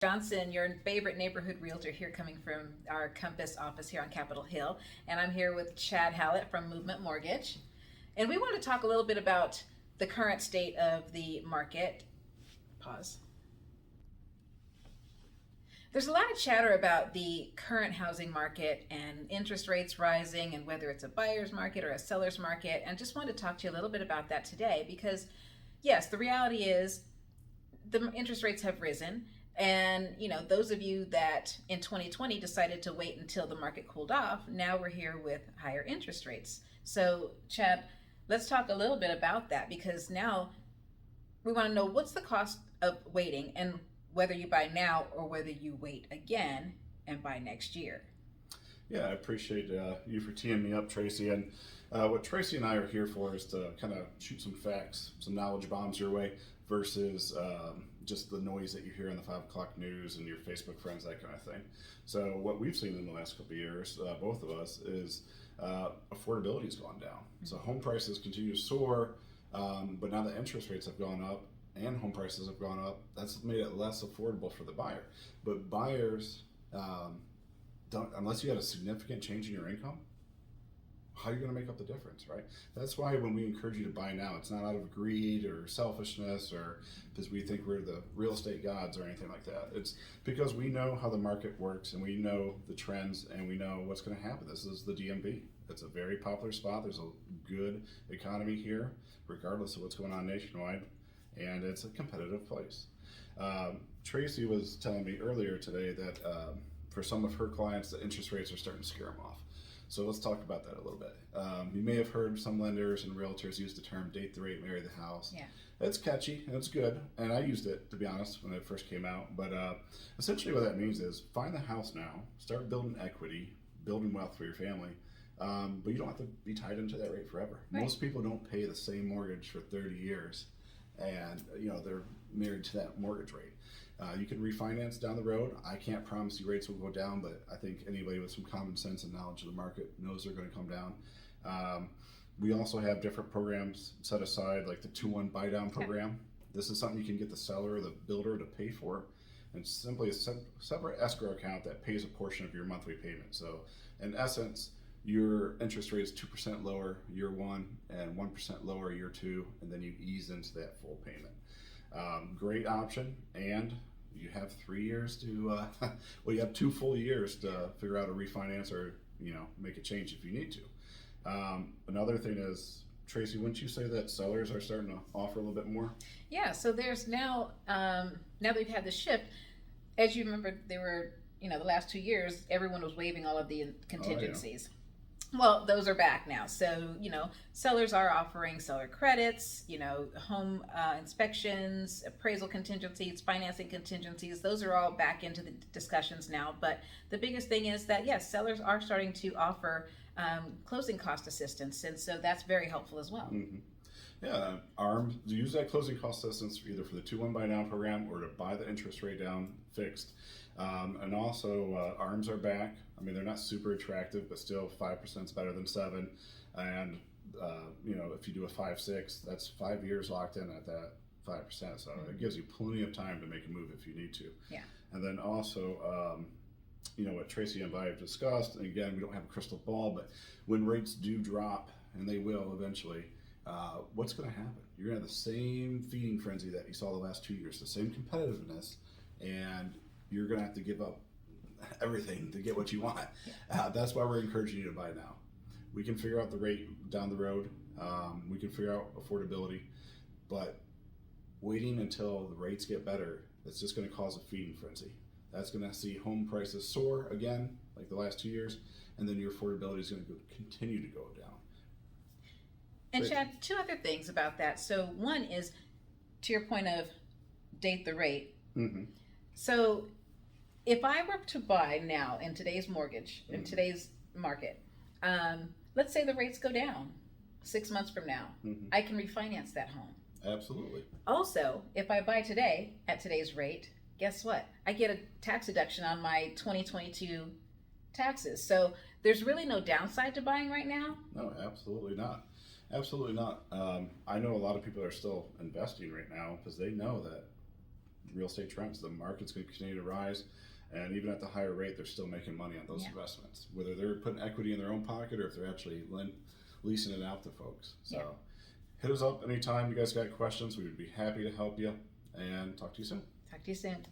Johnson, your favorite neighborhood realtor here coming from our Compass office here on Capitol Hill. And I'm here with Chad Hallett from Movement Mortgage. And we want to talk a little bit about the current state of the market. Pause. There's a lot of chatter about the current housing market and interest rates rising and whether it's a buyer's market or a seller's market. And just wanted to talk to you a little bit about that today because, yes, the reality is the interest rates have risen. And, those of you that in 2020 decided to wait until the market cooled off, now we're here with higher interest rates. So, Chad, let's talk a little bit about that because now we want to know what's the cost of waiting and whether you buy now or whether you wait again and buy next year. Yeah, I appreciate you for teeing me up, Tracy. And what Tracy and I are here for is to kind of shoot some facts, some knowledge bombs your way versus just the noise that you hear on the 5 o'clock news and your Facebook friends, that kind of thing. So what we've seen in the last couple of years, both of us, is affordability has gone down. Mm-hmm. So home prices continue to soar, but now the interest rates have gone up and home prices have gone up. That's made it less affordable for the buyer. But buyers, don't, unless you had a significant change in your income, how are you going to make up the difference, right? That's why when we encourage you to buy now, it's not out of greed or selfishness or because we think we're the real estate gods or anything like that. It's because we know how the market works and we know the trends and we know what's going to happen. This is the DMV. It's a very popular spot. There's a good economy here, regardless of what's going on nationwide, and it's a competitive place. Tracy was telling me earlier today that for some of her clients, the interest rates are starting to scare them off. So let's talk about that a little bit. You may have heard some lenders and realtors use the term date the rate, marry the house. Yeah. It's catchy and it's good. And I used it, to be honest, when it first came out. But essentially what that means is find the house now, start building equity, building wealth for your family. But you don't have to be tied into that rate forever. Right. Most people don't pay the same mortgage for 30 years. And they're married to that mortgage rate. You can refinance down the road. I can't promise you rates will go down, but I think anybody with some common sense and knowledge of the market knows they're going to come down. We also have different programs set aside, like the 2-1 buy down program. This is something you can get the seller or the builder to pay for. And it's simply a separate escrow account that pays a portion of your monthly payment. So in essence, your interest rate is 2% lower year one and 1% lower year two, and then you ease into that full payment. Great option, and you have 3 years to, well, you have 2 full years to figure out a refinance or, make a change if you need to. Another thing is, Tracy, wouldn't you say that sellers are starting to offer a little bit more? Yeah, so there's now that we've had the shift, as you remember, there were, the last 2 years, everyone was waiving all of the contingencies. Oh, yeah. Well, those are back now. So, sellers are offering seller credits, home inspections, appraisal contingencies, financing contingencies. Those are all back into the discussions now. But the biggest thing is that, yes, sellers are starting to offer closing cost assistance. And so that's very helpful as well. Mm-hmm. Yeah, ARM, use that closing cost assistance either for the 2-1 buy down program or to buy the interest rate down fixed. And also, ARMs are back. I mean, they're not super attractive, but still 5% is better than 7. And, if you do a 5-6, that's 5 years locked in at that 5%. So it gives you plenty of time to make a move if you need to. Yeah. And then also, what Tracy and I have discussed, and again, we don't have a crystal ball, but when rates do drop, and they will eventually, what's going to happen? You're going to have the same feeding frenzy that you saw the last 2 years, the same competitiveness, and you're going to have to give up everything to get what you want. That's why we're encouraging you to buy now. We can figure out the rate down the road. We can figure out affordability, but waiting until the rates get better, that's just going to cause a feeding frenzy. That's going to see home prices soar again, like the last 2 years, and then your affordability is going to continue to go down. And Chad, 2 other things about that. So one is, to your point of date the rate. Mm-hmm. So if I were to buy now in today's mortgage, in today's market, let's say the rates go down 6 months from now, I can refinance that home. Absolutely. Also, if I buy today at today's rate, guess what? I get a tax deduction on my 2022 taxes. So there's really no downside to buying right now. No, absolutely not. Absolutely not. I know a lot of people are still investing right now because they know that real estate trends. The market's going to continue to rise. And even at the higher rate, they're still making money on those investments, whether they're putting equity in their own pocket or if they're actually leasing it out to folks. So hit us up anytime you guys got questions. We would be happy to help you, and talk to you soon. Talk to you soon.